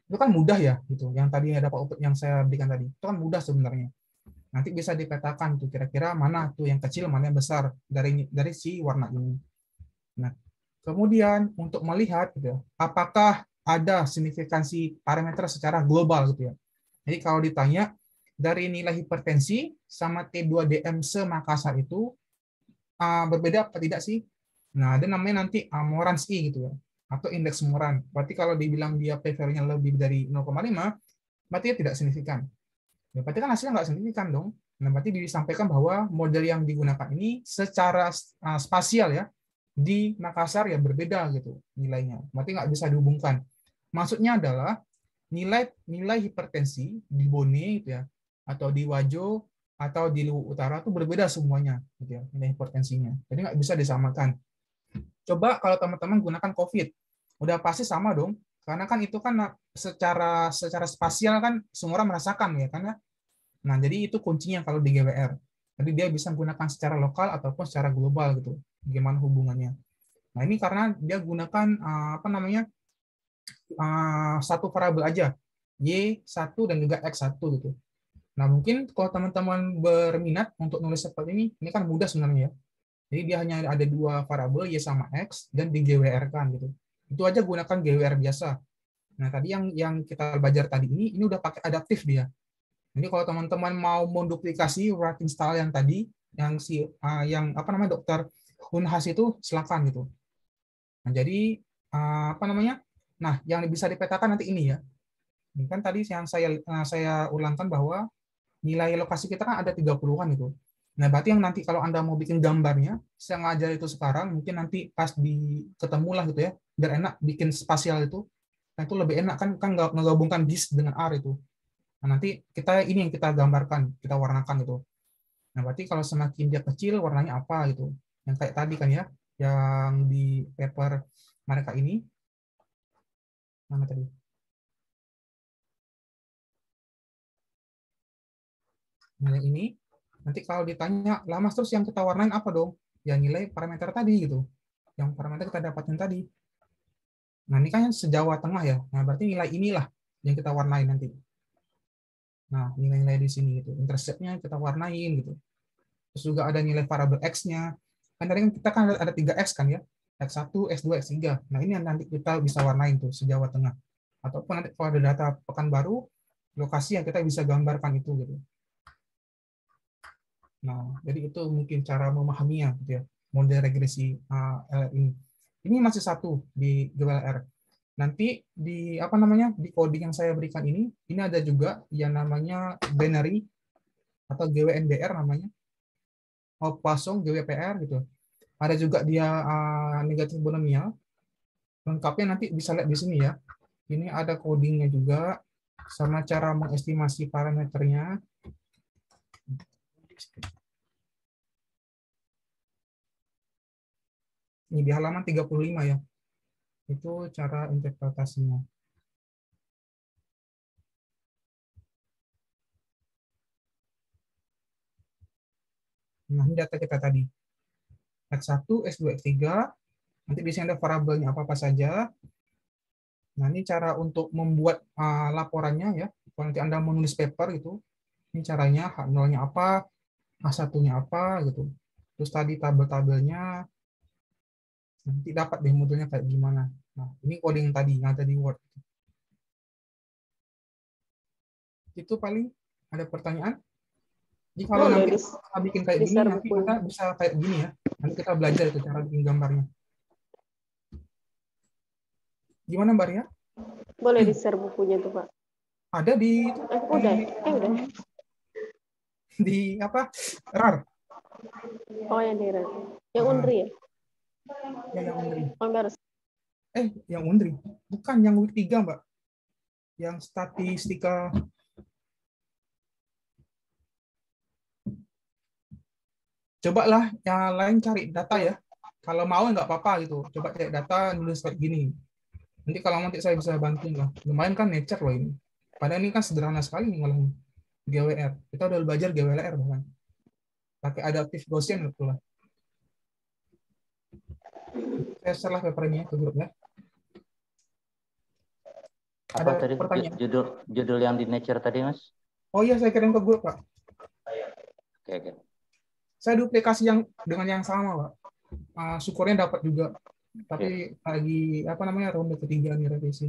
Itu kan mudah ya gitu. Yang tadi yang saya berikan tadi, itu kan mudah sebenarnya. Nanti bisa dipetakan tuh kira-kira mana tuh yang kecil, mana yang besar dari si warna ini. Nah, kemudian untuk melihat gitu, apakah ada signifikansi parameter secara global gitu ya. Jadi kalau ditanya dari nilai hipertensi sama T2DM se-Makassar itu berbeda apa tidak sih? Nah, ada namanya nanti Morans I gitu ya, atau indeks Moran. Berarti kalau dibilang dia p-value-nya lebih dari 0,5, berarti dia tidak signifikan. Ya, berarti kan hasilnya nggak signifikan dong. Nah, berarti disampaikan bahwa model yang digunakan ini secara spasial ya, di Makassar ya berbeda gitu nilainya. Berarti nggak bisa dihubungkan. Maksudnya adalah nilai hipertensi di Bone gitu ya, atau di Wajo atau di Luwu Utara itu berbeda semuanya gitu ya, nilai hipertensinya. Jadi nggak bisa disamakan. Coba kalau teman-teman gunakan COVID, udah pasti sama dong. Karena kan itu kan secara spasial kan semua orang merasakan ya kan ya. Nah, jadi itu kuncinya kalau di GWR. Jadi dia bisa menggunakan secara lokal ataupun secara global gitu. Bagaimana hubungannya. Nah, ini karena dia gunakan satu variabel aja, Y1 dan juga X1 gitu. Nah, mungkin kalau teman-teman berminat untuk nulis seperti ini kan mudah sebenarnya ya. Jadi dia hanya ada 2 variabel Y sama X dan di GWR-kan gitu. Itu aja gunakan GWR biasa. Nah, tadi yang kita belajar tadi ini udah pakai adaptif dia. Jadi kalau teman-teman mau menduplikasi writing style yang tadi, yang dokter Unhas itu silakan gitu. Nah, jadi Nah, yang bisa dipetakan nanti ini ya. Ini kan tadi yang saya ulangkan bahwa nilai lokasi kita kan ada 30-an itu. Nah, berarti yang nanti kalau Anda mau bikin gambarnya, saya ngajar itu sekarang, mungkin nanti pas ketemulah gitu ya, biar enak bikin spasial itu. Nah, itu lebih enak kan ngegabungkan this dengan R itu. Nah, nanti ini yang kita gambarkan, kita warnakan itu. Nah, berarti kalau semakin dia kecil, warnanya apa gitu. Yang kayak tadi kan ya, yang di paper mereka ini. Mana tadi? Nilai ini. Nanti kalau ditanya, lah Mas terus yang kita warnain apa dong? Ya nilai parameter tadi gitu. Yang parameter kita dapatin tadi. Nah ini kan sejawa tengah ya. Nah berarti nilai inilah yang kita warnain nanti. Nah nilai-nilai di sini gitu. Interceptnya kita warnain gitu. Terus juga ada nilai variabel X-nya. Kan tadi kan kita kan ada 3X kan ya. X1, X2, X3. Nah ini yang nanti kita bisa warnain tuh sejawa tengah. Ataupun nanti kalau ada data pekan baru, lokasi yang kita bisa gambarkan itu gitu. Nah, jadi itu mungkin cara memahaminya gitu ya. Model regresi LR ini. Ini masih satu di GWLR. Nanti di apa namanya? Di coding yang saya berikan ini ada juga yang namanya binary atau GWNBR namanya. Poisson GWPR gitu. Ada juga dia negatif binomial. Lengkapnya nanti bisa lihat di sini ya. Ini ada codingnya juga sama cara mengestimasi parameternya. Ini di halaman 35 ya. Itu cara interpretasinya. Nah, ini data kita tadi. X1, X2, X3. Nanti di sini ada variabelnya apa-apa saja. Nah, ini cara untuk membuat laporannya ya. Kalau nanti Anda menulis paper gitu, ini caranya H0-nya apa, H1-nya apa gitu. Terus tadi tabel-tabelnya, nanti dapat deh modelnya kayak gimana. Nah, ini coding yang tadi Word. Itu paling ada pertanyaan? Jadi kalau nanti kita bikin kayak gini, nanti kita bisa kayak gini ya. Nanti kita belajar itu cara bikin gambarnya. Gimana Mbak Ria? Boleh di-share bukunya tuh Pak. Ada di Udah. Di apa? RAR. Oh yang di RAR. Yang Undri ya? Ya yang Undri. Oh, harus. Yang Undri. Bukan yang week 3, Mbak. Yang statistika. Cobalah yang lain cari data ya. Kalau mau nggak apa-apa gitu. Coba cari data, nulis kayak gini. Nanti kalau nanti saya bisa bantuin lah. Lumayan kan nature loh ini. Padahal ini kan sederhana sekali nih ngolahnya. GWR. Kita udah belajar GWLR bahkan. Pakai adaptive Gaussian gitu lah. Saya share lah papernya ke grup ya. Apa Ada tadi pertanyaan? judul yang di Nature tadi, Mas? Oh iya, saya kirim ke grup, Pak. Oke. Saya duplikasi yang dengan yang sama, Pak. Syukurnya dapat juga. Tapi lagi apa namanya ronde ketiga nih revisi.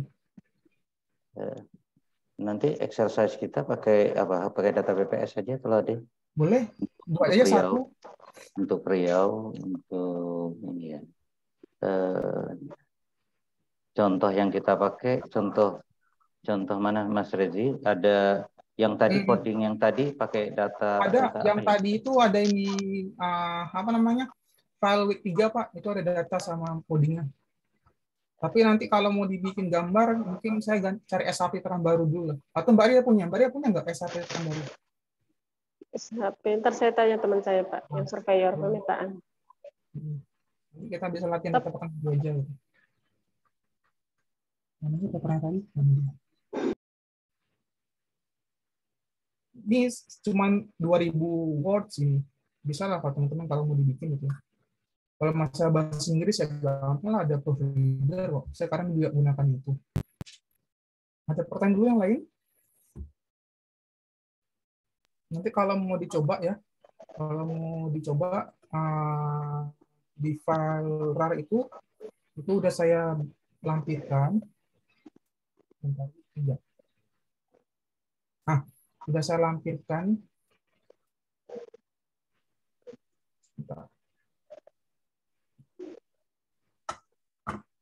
Nanti exercise kita pakai apa? Pakai data BPS saja kalau ada. Boleh. Buat aja satu. Untuk Riau, untuk ini ya. Contoh yang kita pakai, contoh mana Mas Rezi? Ada yang tadi coding yang tadi pakai data. Ada data yang apa tadi itu ada yang di apa namanya? File week 3, Pak. Itu ada data sama codingnya. Tapi nanti kalau mau dibikin gambar, mungkin saya cari SAP terbaru dulu. Atau Mbak Ria punya? Mbak Ria punya nggak SAP terbaru? SAP, ntar saya tanya teman saya Pak, yang surveyor pemetaan. Jadi kita bisa latihan data pekan 2 jam. Mana kita pernah tadi? Ini cuma 2000 words ini. Bisa lah Pak teman-teman kalau mau dibikin gitu. Kalau masalah bahasa Inggris ya gampang lah, ada provider kok. Saya sekarang juga gunakan itu. Ada pertanyaan dulu yang lain? Nanti kalau mau dicoba ya, di file RAR itu udah saya lampirkan. Sudah saya lampirkan.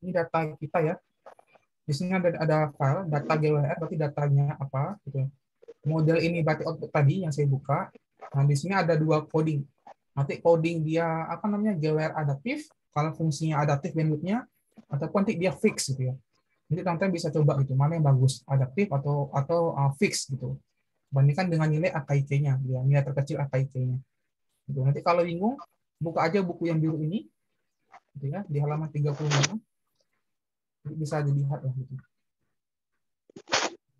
Ini data kita ya. Di sini ada file data GWR, berarti datanya apa gitu. Model ini berarti output tadi yang saya buka. Nah, di sini ada 2 coding. Nanti coding dia apa namanya GWR adaptif, kalau fungsinya adaptif bandwidth-nya, ataupun nanti dia fix gitu ya. Nanti teman-teman bisa coba gitu, mana yang bagus, adaptif atau fix gitu. Bandingkan dengan nilai AKIC-nya, nilai terkecil AKIC-nya. Gitu. Nanti kalau bingung, buka aja buku yang biru ini, gitu ya, di halaman 35. Bisa dilihat lah gitu.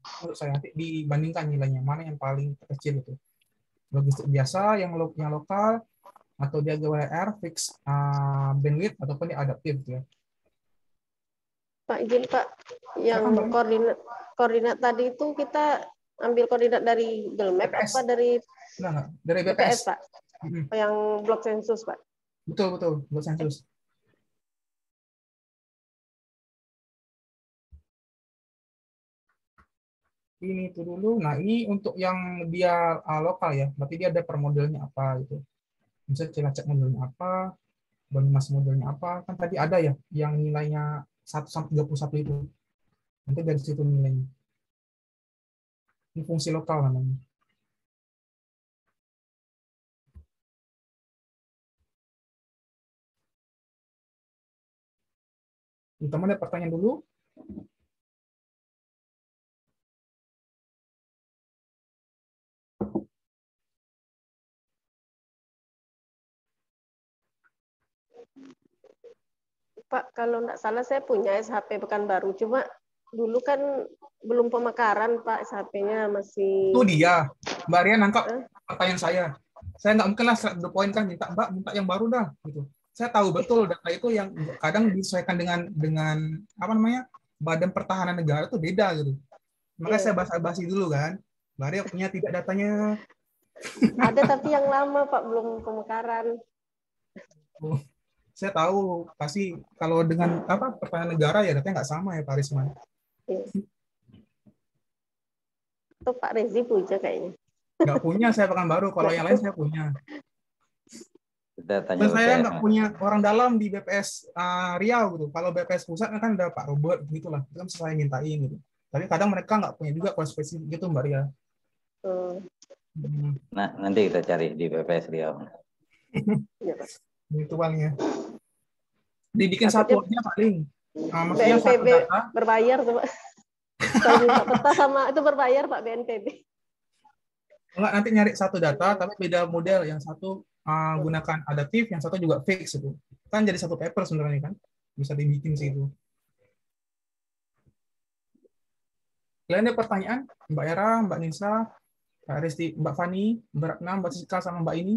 Menurut saya nanti dibandingkan nilainya mana yang paling kecil itu. logistik biasa yang lokal, atau dia GWR fix bandwidth, ataupun dia adaptif gitu ya. Pak izin Pak, yang Silakan, Bang. koordinat tadi itu kita ambil koordinat dari Google Map BPS. apa dari Enggak, dari BPS. BPS Pak? Mm-mm. Yang blok sensus Pak? Betul, buat sensus. Ini itu dulu. Nah, ini untuk yang dia lokal ya. Berarti dia ada per modelnya apa gitu. Misalnya Cilacap modelnya apa, Banyumas modelnya apa. Kan tadi ada ya yang nilainya 1 sampai 31 itu. Nanti dari situ nilainya. Ini fungsi lokal namanya. Teman ada pertanyaan dulu. Pak, kalau nggak salah saya punya SHP Pekanbaru, cuma dulu kan belum pemekaran Pak, SHP-nya masih. Itu dia. Mbak Ria nangkap Eh? pertanyaan saya. Saya nggak mungkin lah 100 poin kan minta yang baru dah gitu. Saya tahu betul data itu yang kadang disesuaikan dengan apa namanya Badan Pertahanan Negara itu beda gitu. Makanya saya basa-basi dulu kan. Mbak Ria punya tidak datanya? Ada tapi yang lama Pak, belum pemekaran. Oh, saya tahu pasti kalau dengan apa pertahanan negara ya datanya nggak sama ya Pak Risman. Itu Pak Rezi punya kayaknya. Nggak punya saya Pekanbaru. Kalau yang lain saya punya. Dan saya nggak punya orang dalam di BPS Riau gitu. Kalau BPS pusat kan ada Pak Robert gitulah. Itu kan saya mintain gitu. Tapi kadang mereka nggak punya juga kalau spesifik gitu Mbak Ria. Nah, nanti kita cari di BPS Riau. Itu palingnya. Dibikin satu aja paling. Maksudnya BNPB satu data. berbayar tuh Pak. Kalau minta peta sama itu berbayar Pak BNPB. Enggak, nanti nyari satu data tapi beda model. Yang satu gunakan adaptif, yang satu juga fix itu. Kan jadi satu paper sebenarnya kan. Bisa dibikin sih itu. Kalian ada pertanyaan? Mbak Era, Mbak Nisa, Mbak Resti, Mbak Fani, Mbak Ratna, Mbak Siska, sama Mbak ini?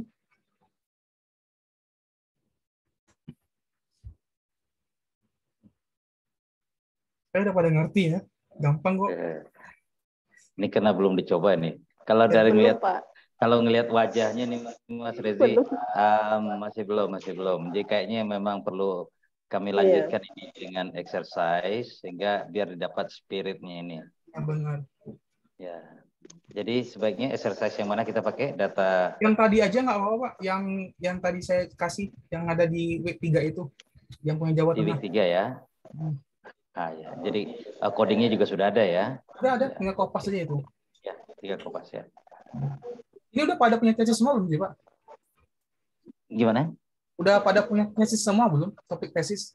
Saya udah pada ngerti ya. Gampang kok. Ini karena belum dicoba nih. Kalau dari ngelihat wajahnya nih Mas Rezi, masih belum. Jadi kayaknya memang perlu kami lanjutkan ini dengan exercise sehingga biar dapat spiritnya ini. Ya, benar. Ya. Jadi sebaiknya exercise yang mana kita pakai data. Yang tadi aja nggak apa-apa Pak. Yang tadi saya kasih yang ada di week 3 itu, yang punya Jawa Tengah. Di week 3 ya. Ya. Jadi codingnya juga sudah ada ya. Ada, tinggal kopas aja itu. Ya, tinggal kopas ya. Ini udah pada punya tesis semua belum sih Pak? Gimana? Udah pada punya tesis semua belum? Topik tesis?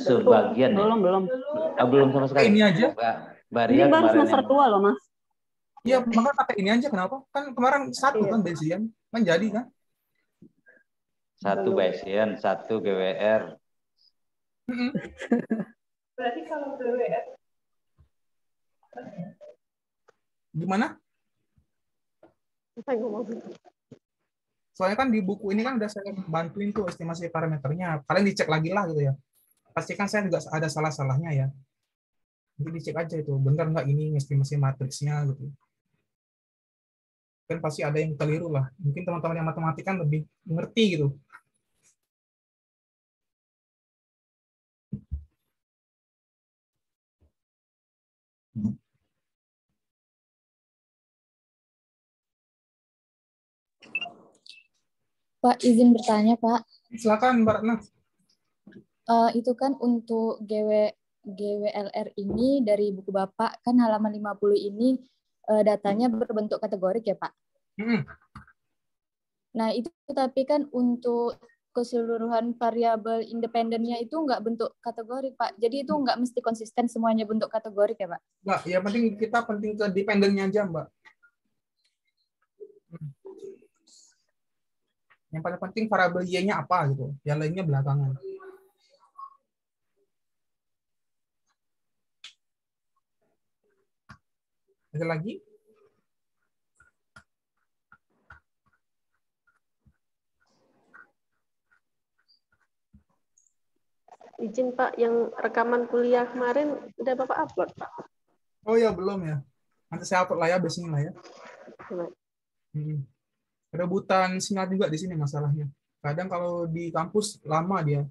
Sebagian. Belum. Belum sama sekali. Ini aja. Ini baru semester 2 loh Mas. Iya, makanya pakai ini aja. Kenapa? Kan kemarin satu kan Bayesian. Kan jadi kan? Satu Bayesian, satu GWR. Berarti kalau GWR gimana? Soalnya kan di buku ini kan udah saya bantuin tuh estimasi parameternya. Kalian dicek lagi lah gitu ya. Pastikan saya juga ada salah-salahnya ya. Jadi dicek aja itu, benar nggak ini estimasi matriksnya gitu. Kan pasti ada yang keliru lah. Mungkin teman-teman yang matematik kan lebih ngerti gitu. Pak, izin bertanya, Pak. Silakan, Mbak Ratna. Itu kan untuk GWLR ini dari buku Bapak, kan halaman 50 ini datanya berbentuk kategorik ya, Pak? Nah, itu tapi kan untuk keseluruhan variabel independennya itu nggak bentuk kategori, Pak. Jadi itu nggak mesti konsisten semuanya bentuk kategorik ya, Pak? Nggak, ya penting ke dependennya aja, Mbak. Yang paling penting variabel Y-nya apa gitu. Yang lainnya belakangan. Ada lagi? Izin Pak, yang rekaman kuliah kemarin udah Bapak upload Pak? Oh ya belum ya. Nanti saya upload lah ya besok lah ya. Rebutan sinyal juga di sini masalahnya. Kadang kalau di kampus lama dia.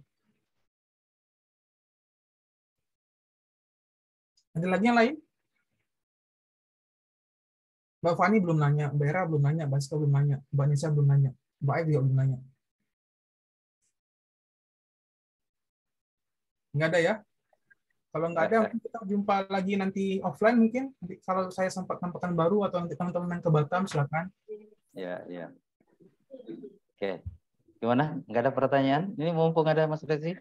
Ada lagi yang lain? Mbak Fani belum nanya, Mbak Era belum nanya, Mbak Siska belum nanya, Mbak Nisa belum nanya, Mbak Aik juga belum nanya. Nggak ada ya? Kalau nggak ada, mungkin kita jumpa lagi nanti offline mungkin. Nanti kalau saya sempat tempatan baru atau nanti teman-teman yang ke Batam, silakan. Ya, ya. Oke. Gimana? Nggak ada pertanyaan? Ini mumpung ada Mas Rezi.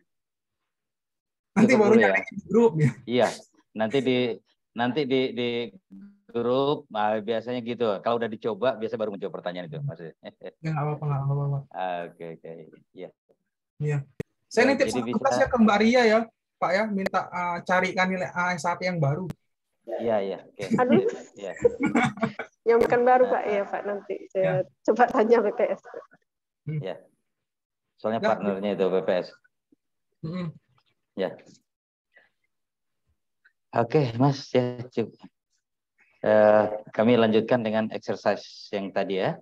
Nanti Cukup baru dulu ya. di grup ya. Iya. Nanti di grup biasanya gitu. Kalau udah dicoba, biasa baru muncul pertanyaan itu, Mas. Ya, nggak apa-apa, nggak apa-apa. Oke. Iya. Iya. Saya nitip jadi tugas ya ke Mbak Ria ya, Pak ya, minta carikan nilai AS1 yang baru. Iya. Oke. Aduh. Ya. Yang bukan baru Pak ya Pak, nanti saya coba tanya BPS. Ya. Soalnya partnernya itu BPS. Ya. Oke, Mas ya cukup. Kami lanjutkan dengan exercise yang tadi ya.